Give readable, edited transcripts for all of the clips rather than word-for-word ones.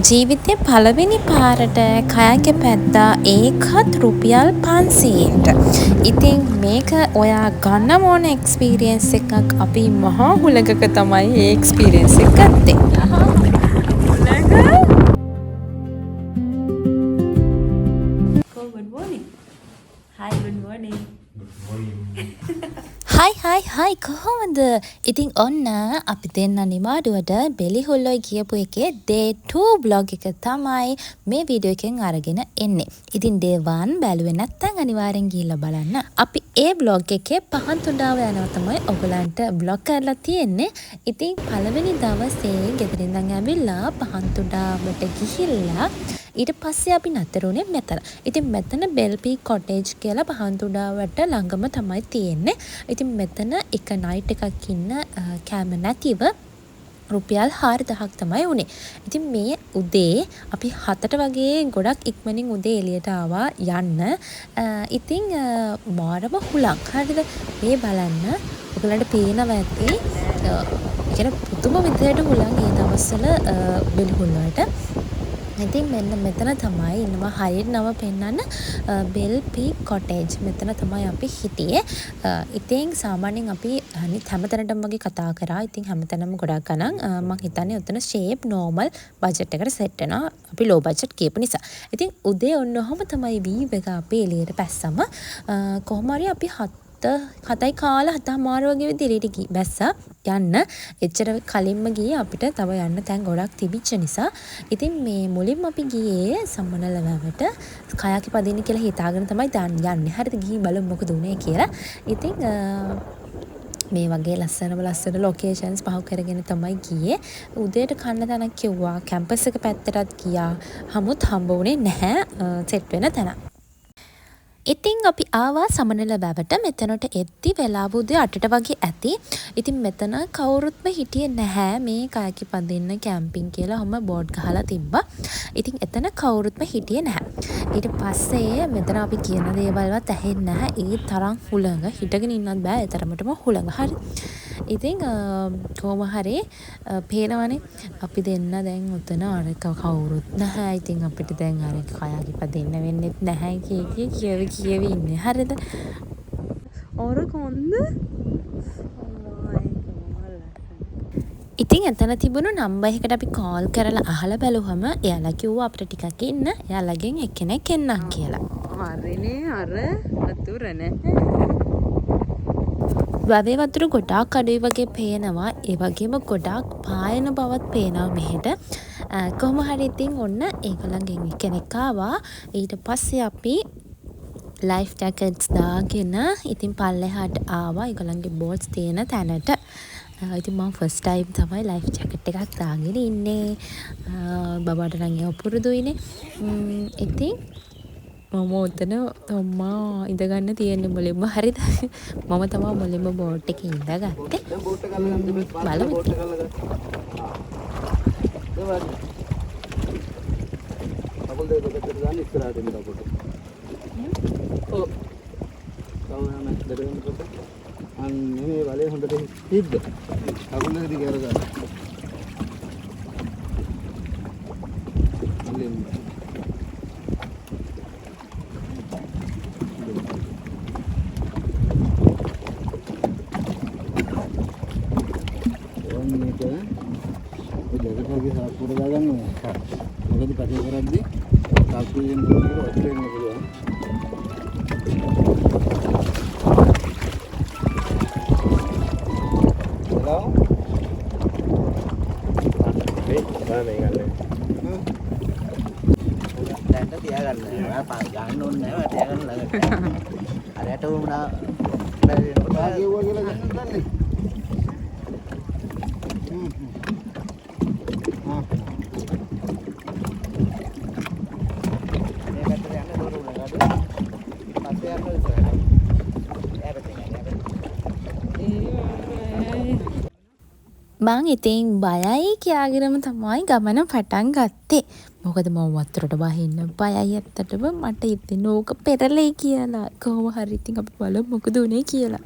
ජීවිතේ පළවෙනි පාරට කයාක පැද්දා ඒකත් රුපියල් 500ට. ඉතින් මේක ඔයා ගන්න ඕන එක්ස්පීරියන්ස් එකක්. අපි මහා හුලඟක තමයි ඒ එක්ස්පීරියන්ස් එක ගත්තේ. Good morning. Hi, good morning. හයි කොහොමද? ඉතින් ඔන්න අපි දෙන්න නිවාඩුවට බෙලිහුල්ලොයි කියපු එකේ day 2 vlog එක තමයි මේ වීඩියෝ එකෙන් අරගෙන එන්නේ. ඉතින් day 1 බැලුවේ නැත්නම් අනිවාර්යෙන් ගිහිල්ලා බලන්න. අපි ඒ vlog එකේ පහන් තුඩාව යනවා තමයි ඔයගලන්ට vlog කරලා තියෙන්නේ. ඉතින් පළවෙනි දවසේ ගෙදරින් ඉඳන් ඇවිල්ලා පහන් තුඩාවට ගිහිල්ලා ඊට පස්සේ අපි නතරුනේ මෙතන. ඉතින් මෙතන බෙල්පී කොටේජ් කියලා පහන්තුඩාවට ළඟම තමයි තියෙන්නේ. ඉතින් මෙතන එක නයිට් එකක් ඉන්න කෑම නැතිව රුපියල් 4000ක් තමයි උනේ. ඉතින් මේ උදේ අපි 7ට වගේ ගොඩක් ඉක්මනින් උදේ එළියට ආවා යන්න. ඉතින් මාරම හුලං. හරිද? මේ බලන්න ඔයගලන්ට පේනවා ඇති. ඒ පුදුම විදියට හුලං ඒ දවස්වල බෙල්හුල් වලට. ඉතින් මෙන්න මෙතන තමයි ඉන්නවා හරියට නම පෙන්නන්න බෙල් පීක් කොටේජ්. මෙතන තමයි අපි හිටියේ. ඉතින් සාමාන්‍යයෙන් අපි අනිත් හැමතැනටම වගේ කතා කරා. ඉතින් හැමතැනම ගොඩක් ගණන් මම හිතන්නේ උතන ෂේප් නෝමල් බජට් එකට සෙට් වෙනවා. අපි ලෝ බජට් කියපු නිසා. ඉතින් උදේ ඔන්න ඔහම තමයි වීව් එක අපි එළියට පැස්සම කොහොම හරි අපි 7යි කාලා 7:00 වගේ විදිහට බැස්සා යන්න. එච්චර කලින්ම ගියේ අපිට තව යන්න තැන් ගොඩක් තිබිච්ච නිසා. ඉතින් මේ මුලින්ම අපි ගියේ සම්මනල වැවට කයාකි පදින්න කියලා හිතාගෙන තමයි යන්නේ. හරිද? ගිහින් බලමු මොකද උනේ කියලා. ඉතින් මේ වගේ ලස්සන ලොකේෂන්ස් පහු කරගෙන තමයි ගියේ. උදේට කන්න තැනක් කිව්වා. කැම්පස් එක පැත්තටත් ගියා. හමුත් හම්බ වුණේ නැහැ සෙට් වෙන තැන. ඉතින් අපි ආවා සමනල වැවට. මෙතනට එද්දි වෙලාව උදේ 8ට වගේ ඇති. ඉතින් මෙතන කවුරුත්ම හිටියේ නැහැ. මේ කයාකි පදින්න කැම්පින් කියලා ඔහම බෝඩ් ගහලා තිබ්බා. ඉතින් එතන කවුරුත්ම හිටියේ නැහැ. ඊට පස්සේ මෙතන අපි කියන දේවල්වත් ඇහෙන්නේ නැහැ. ඒ තරම් හුළඟ. හිටගෙන ඉන්නත් බෑ. ඒ තරමටම හුළඟ. හරි. ඉතින් කොහොම හරි පේනවනේ අපි දෙන්න දැන් උතන අර කවුරුත් නැහැ. ඉතින් අපිට දැන් අර කයාකි පදින්න වෙන්නෙත් නැහැ කියවි ඉන්නේ. හරිද? Or a conda? ඉතින් එතන තිබුණු නම්බර් එකකට අපි කෝල් කරලා අහලා බැලුවම එයාලා කිව්වා අපිට ටිකක් ඉන්න. එයාලගෙන් එක්කෙනෙක් එන්නම් කියලා. හරිනේ අර වතුරනේ. වැවේ වතුර ගොඩාක් අඩුයි වගේ පේනවා. ඒ වගේම ගොඩාක් පායන බවත් පේනවා මෙහෙට. කොහොම හරි ඉතින් ඔන්න ඒගොල්ලන්ගෙන් කෙනෙක් ආවා. ඊට පස්සේ අපි ලයිෆ් ජැකට්ස් දාගෙන ඉතින් පල්ලෙහාට ආවා ඒගොල්ලන්ගේ බෝට්ස් තියෙන තැනට. ඉතින් මම ෆස්ට් ටයිම් තමයි ලයිෆ් ජැකට් එකක් දාගෙන ඉන්නේ. බබාට නම් ඒක පුරුදුයිනේ. ඉතින් මම උතන අම්මා ඉඳගන්න තියෙන්නේ මුලින්ම. හරිද? මම තමයි මුලින්ම බෝට් එකේ ඉඳගත්තේ. බලමු. අපල් දෙක දෙකට ගන්න ඉස්සරහට එන්න අපට. ඔව්. තවම දෙරෙන්නකොට අන්න මේ වලේ හොඳට හිට්ද. අපල් දෙක දිග අරගන්න. මුලින්ම සාප්පුවට දාගන්න ඕනේ. මොකද කටේ කරද්දී සාප්පුවෙන් දුන්නොත් ඔච්චර එන්න පුළුවන්. හලෝ. මේ ගානේ ගන්නේ. දැන්ට තියාගන්න. ඔයා පාස් ගන්න ඕනේ නැහැ. තියාගන්න ළඟට. අරයට වුණා. ඔයා කිව්වා කියලා ගන්න දන්නේ. මං ඉතින් බයයි කියාගෙනම තමයි ගමන පටන් ගත්තේ. මොකද මම වතුරට වහින්න බයයි ඇත්තටම. මට ඉතින් ඕක පෙරලෙයි කියලා. කොහොම හරි ඉතින් අපි බලමු මොකද උනේ කියලා.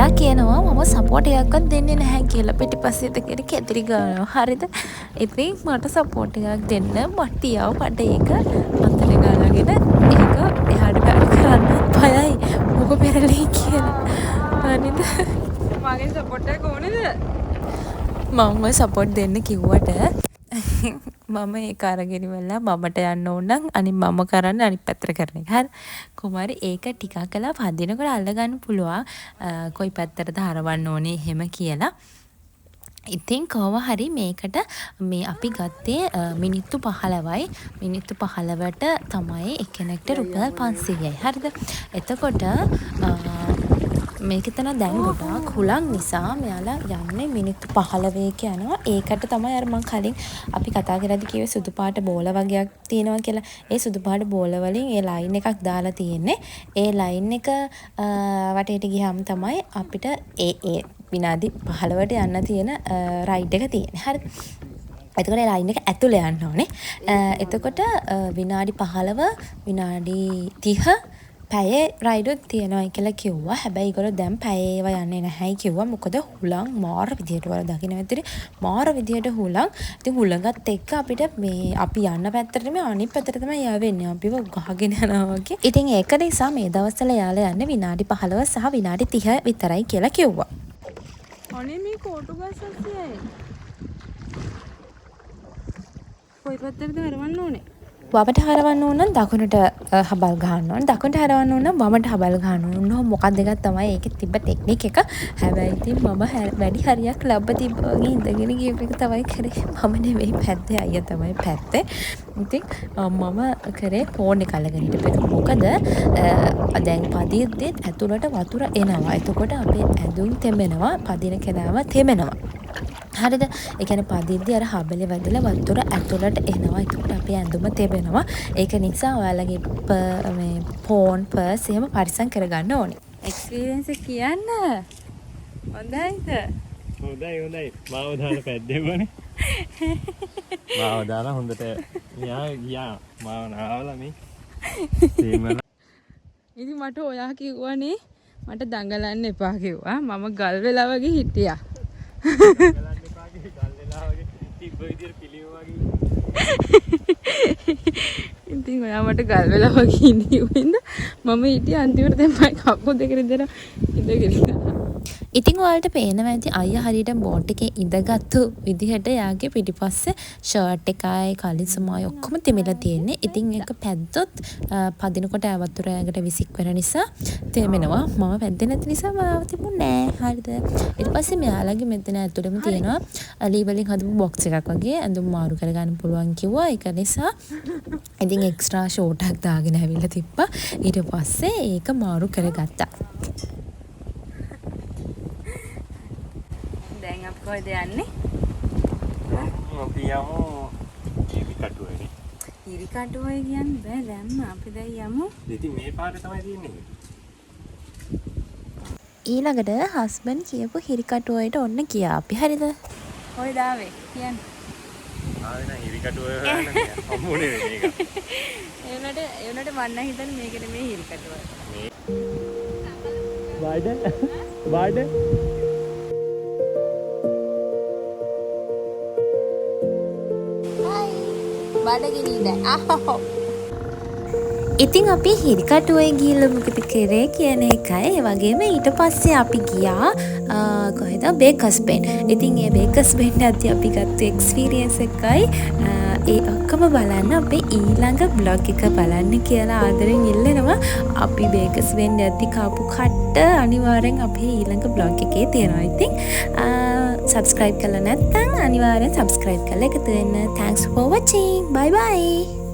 එයා කියනවා මම සපෝට් එකක්වත් දෙන්නේ නැහැ කියලා පිටිපස්සේ ඉඳගෙන කෙදිරි ගන්නවා. හරිද? ඉතින් මට සපෝට් එකක් දෙන්න මට්ටියව පඩ ඒක අතට ගාලාගෙන ඒක එහාට පැට කරන්න බයයි. මොක පෙරලී කියලා. හරිද? මගේ සපෝට් එක ඕනේද? මම සපෝට් දෙන්න කිව්වට මම ඒක අරගෙන ඉවරලා මමට යන්න ඕන නම් අනිත් මම කරන්න අනිත් පැත්තට කරන එක. හරි. කොහොම හරි ඒක ටිකක් කළා පදිනකොට අල්ල ගන්න පුළුවන්. කොයි පැත්තටද හරවන්න ඕනේ එහෙම කියලා. ඉතින් කොහොම හරි මේකට මේ අපි ගත්තේ මිනිත්තු 15යි. මිනිත්තු 15ට තමයි එක්කෙනෙක්ට රුපියල් 500යි. හරිද? එතකොට මේක තන දැන් ගොඩාක් හුලං නිසා මෙයාලා යන්නේ මිනිත්තු 15ක යනවා. ඒකට තමයි අර මං කලින් අපි කතා කරද්දි කිව්වේ සුදු පාට බෝල වගේක් තියෙනවා කියලා. ඒ සුදු පාට බෝල වලින් ඒ ලයින් එකක් දාලා තියෙන්නේ. ඒ ලයින් එක වටේට ගියාම තමයි අපිට ඒ විනාඩි 15ට යන්න තියෙන රයිඩ් එක තියෙන්නේ. හරිද? එතකොට ඒ ලයින් එක ඇතුලේ යන්න ඕනේ. එතකොට විනාඩි 15 විනාඩි 30 පැයේ රයිඩුත් තියෙනවා කියලා කිව්වා. හැබැයි ඒගොල්ලෝ දැන් පැයේ ඒවා යන්නේ නැහැ කිව්වා. මොකද හුලං මාර විදියට වල දකින්න ඇත්තට මාර විදියට හුලං. ඉතින් හුලඟත් එක්ක අපිට මේ අපි යන්න පැත්තට මේ අනිත් පැත්තට තමයි යවෙන්නේ. අපිව ගහගෙන යනවා වගේ. ඉතින් ඒක නිසා මේ දවස්වල යාලා යන්නේ විනාඩි 15 සහ විනාඩි 30 විතරයි කියලා කිව්වා. අනේ මේ කෝටු ගස්සස්සියයි. කොයි පැත්තටද හරවන්න ඕනේ? වමට හරවන්න ඕන නම් දකුණට හබල් ගහන්න ඕන. දකුණට හරවන්න ඕන නම් වමට හබල් ගහන්න ඕන. මොකක් දෙකක් තමයි ඒකේ තිබ්බ ටෙක්නික් එක. හැබැයි ඉතින් මම වැඩි හරියක් ලැබ්බ තිබ්බ වගේ ඉඳගෙන ගියප එක තමයි කරේ. මම නෙවෙයි පැත්තේ අයියා තමයි පැත්තේ. ඉතින් මම කරේ ෆෝන් එක අල්ලගෙන හිටපෙන්න. මොකද දැන් පදිද්දිත් ඇතුළට වතුර එනවා. එතකොට අපේ ඇඳුම් තෙමෙනවා. පදින කෙනාව තෙමෙනවා. හරිද? ඒ කියන්නේ පදිද්දි අර හබලේ වැදලා වතුර ඇතුළට එනවා. ඒකට අපේ ඇඳුම තෙබෙනවා. ඒක නිසා ඔයාලගේ මේ ෆෝන් පර්ස් එහෙම පරිස්සම් කරගන්න ඕනේ. එක්ස්පීරියන්ස් එක කියන්න. හොඳයිද? හොඳයි. මාව දාලා පැද්දෙවනේ. මාව දාලා හොඳට ගියා. මාව නාවලා මේ. ඉතින් මට ඔයා කිව්වනේ මට දඟලන්න එපා කිව්වා. මම ගල් වෙලා වගේ හිටියා. ඉතින් ඔයා මට ගල් වෙලා වගේ ඉඳින්න මම හිටියේ අන්තිමට දැන් මම කකුල් දෙක ඉඳලා ඉඳගෙන. ඉතින් ඔයාලට පේනවා ඇති අයියා හරියට බෝට් එකේ ඉඳගත්තු විදිහට යාගේ පිටිපස්සේ ෂර්ට් එකයි කලිසමයි ඔක්කොම තෙමිලා තියෙන්නේ. ඉතින් ඒක පැද්දොත් පදිනකොට වතුර ඇඟට විසික් වෙන නිසා තෙමෙනවා. මම පැද්දේ නැති නිසා මාව තිබුණේ නෑ. හරිද? ඊට පස්සේ මෙයාලගේ මෙතන ඇතුළෙම තියෙනවා ලී වලින් හදපු බොක්ස් එකක් වගේ ඇඳුම් මාරු කරගන්න පුළුවන් කිව්වා. ඒක නිසා ඉතින් එක්ස්ට්‍රා ෂෝට් එකක් දාගෙන ඇවිල්ලා තිබ්බා. ඊට පස්සේ ඒක මාරු කරගත්තා. කොහෙද යන්නේ? අපි යමු ඉරි කටුවනේ. ඉරි කටුවයි කියන්නේ බෑ දැම්ම අපි දැන් යමු. ඉතින් මේ පාරේ තමයි තියෙන්නේ. ඊළඟට හස්බන්ඩ් කියපු හිරි කටුවයට ඔන්න ගියා අපි. හරිද? කොහෙද ආවේ? කියන්න. ආවේ නෑ ඉරි කටුව හොයන්න හම්බුනේ මේක. ඒ උනට මන්න හිතන්නේ මේකට මේ හිරි කටුව. බාඩ ඉතින් අපි හිරිකටුවේ ගිහිල්ලා මොකද කරේ කියන එකයි. ඒ වගේම ඊට පස්සේ අපි ගියා කොහෙද බේකර්ස් බෙන්. ඉතින් ඒ බේකර්ස් බෙන් ඇද්දි අපි ගත්ත එක්ස්පීරියන්ස් එකයි ඒ ඔක්කොම බලන්න අපේ ඊළඟ බ්ලොග් එක බලන්න කියලා ආදරෙන් ඉල්ලනවා. අපි බේකර්ස් බෙන් ඇද්දි කාපු කට්ට අනිවාර්යෙන් අපේ ඊළඟ බ්ලොග් එකේ තියෙනවා. ඉතින් subscribe කරලා නැත්නම් අනිවාර්යෙන් subscribe කරලා එකතු වෙන්න. Thanks for watching. Bye bye.